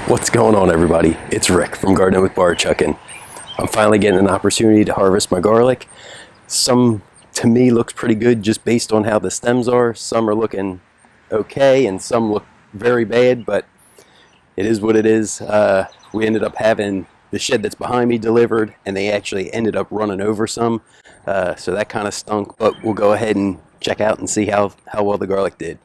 What's going on, everybody? It's Rick from Gardening with Barchuckin. I'm finally getting an opportunity to harvest my garlic. Some, to me, looks pretty good just based on how the stems are. Some are looking okay and some look very bad, but it is what it is. We ended up having the shed that's behind me delivered, and they actually ended up running over some. So that kind of stunk, but we'll go ahead and check out and see how well the garlic did.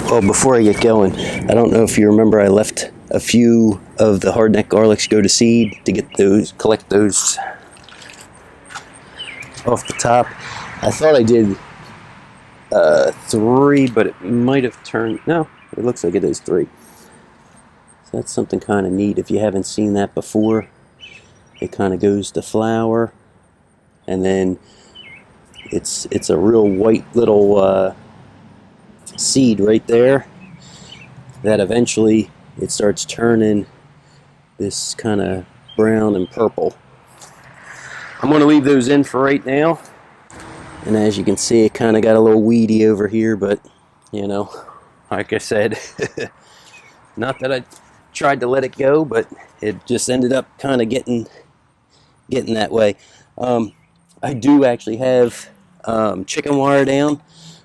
Well, before I get going, I don't know if you remember, I left a few of the hardneck garlics go to seed to get those, collect those off the top. I thought I did 3, but it might have turned, no, it looks like it is 3. So that's something kind of neat. If you haven't seen that before, it kind of goes to flower, and then it's a real white little seed right there that eventually it starts turning this kind of brown and purple. I'm going to leave those in for right now, and as you can see, it kind of got a little weedy over here, but you know, like I said, not that I tried to let it go, but it just ended up kind of getting that way. I do actually have chicken wire down,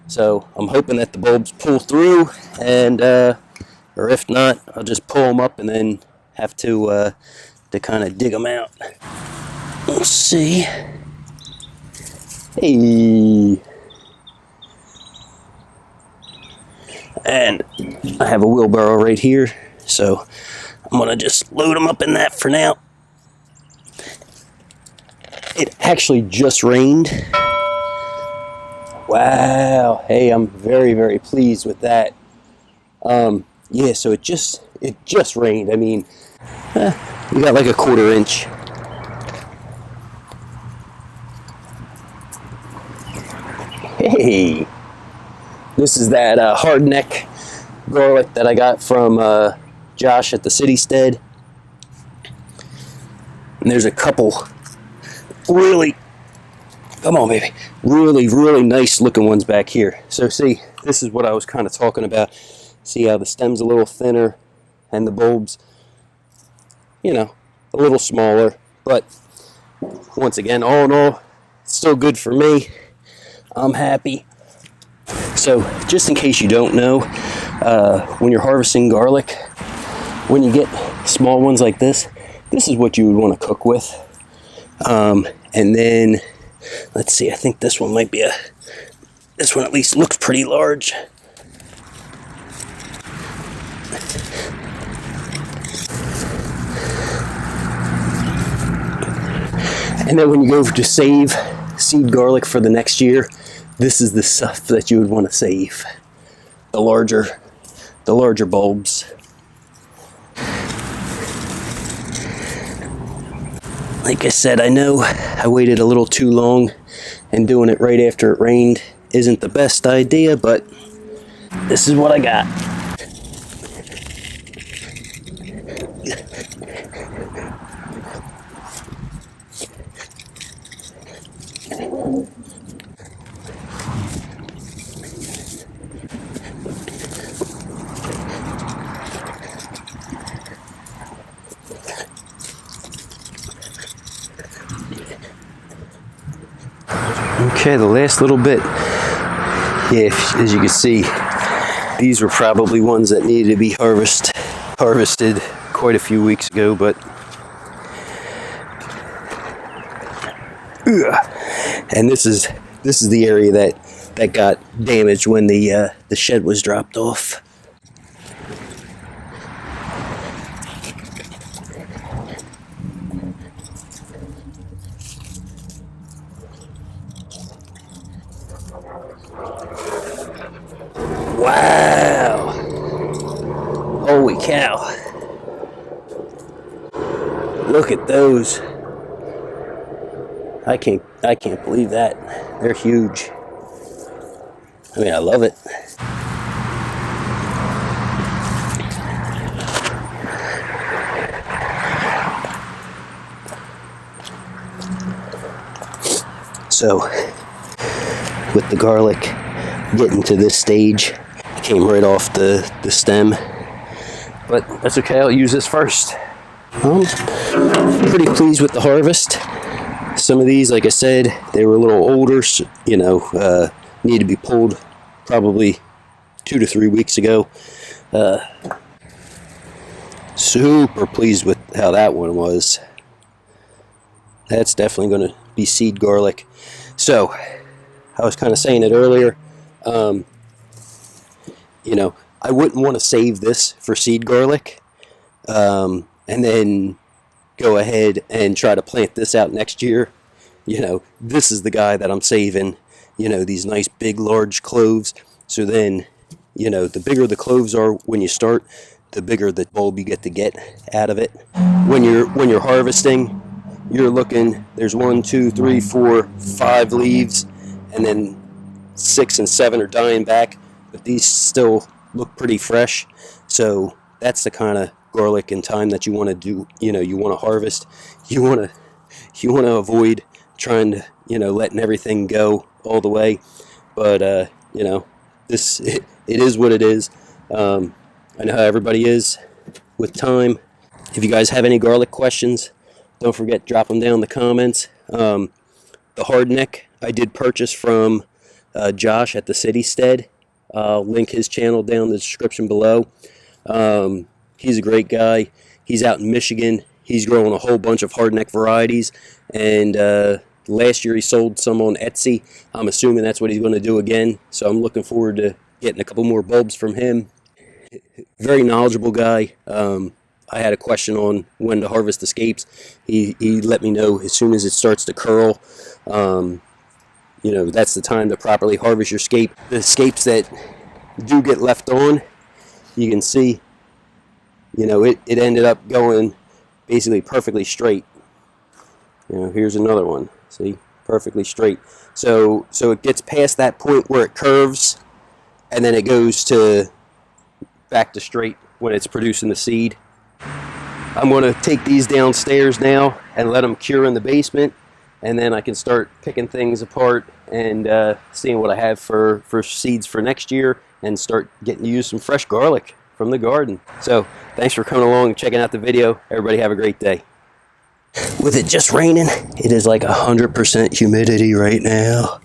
so I'm hoping that the bulbs pull through, and or if not, I'll just pull them up and then have to kind of dig them out. Let's see. Hey, and I have a wheelbarrow right here, so I'm gonna just load them up in that for now. It actually just rained. Wow. Hey, I'm very, very pleased with that. Yeah, so it just rained. I mean, we got like a 1/4 inch. Hey, this is that hardneck garlic that I got from Josh at the city stead. And there's a couple really, come on baby, really nice looking ones back here. So see, this is what I was kind of talking about. See how the stem's a little thinner and the bulbs, you know, a little smaller, but once again, all in all, it's still good for me. I'm happy. So just in case you don't know, when you're harvesting garlic, when you get small ones like this is what you would want to cook with. And then, let's see, I think this one might be this one at least looks pretty large. And then when you go to save seed garlic for the next year, this is the stuff that you would want to save. The larger bulbs. Like I said, I know I waited a little too long, and doing it right after it rained isn't the best idea, but this is what I got. Okay, the last little bit. Yeah, as you can see, these were probably ones that needed to be harvested quite a few weeks ago, but and this is the area that got damaged when the shed was dropped off. Wow! Holy cow! Look at those! I can't believe that. They're huge. I mean, I love it. So, with the garlic getting to this stage, it came right off the stem. but that's okay. I'll use this first. I'm pretty pleased with the harvest. Some of these, like I said, they were a little older, you know, need to be pulled probably 2 to 3 weeks ago. Super pleased with how that one was. That's definitely going to be seed garlic. So, I was kind of saying it earlier, you know, I wouldn't want to save this for seed garlic, and then go ahead and try to plant this out next year. You know, this is the guy that I'm saving, you know, these nice big large cloves. So then, you know, the bigger the cloves are when you start, the bigger the bulb you get to get out of it. When you're harvesting, you're looking, there's 1, 2, 3, 4, 5 leaves, and then 6 and 7 are dying back, but these still look pretty fresh. So that's the kind of garlic and thyme that you want to do. You know, you want to harvest. You want to avoid trying to, you know, letting everything go all the way. But you know, it is what it is. I know how everybody is with time. If you guys have any garlic questions, don't forget, drop them down in the comments. The hardneck I did purchase from Josh at the City Stead. Link his channel down in the description below. He's a great guy. He's out in Michigan. He's growing a whole bunch of hardneck varieties, and last year he sold some on Etsy. I'm assuming that's what he's going to do again, so I'm looking forward to getting a couple more bulbs from him. Very knowledgeable guy. I had a question on when to harvest the scapes. He let me know as soon as it starts to curl. You know, that's the time to properly harvest your scape. The scapes that do get left on, you can see, you know, it ended up going basically perfectly straight. You know, here's another one. See, perfectly straight. So it gets past that point where it curves, and then it goes to back to straight when it's producing the seed. I'm going to take these downstairs now and let them cure in the basement, and then I can start picking things apart and seeing what I have for seeds for next year, and start getting to use some fresh garlic from the garden. So thanks for coming along and checking out the video. Everybody have a great day. With it just raining, it is like 100% humidity right now.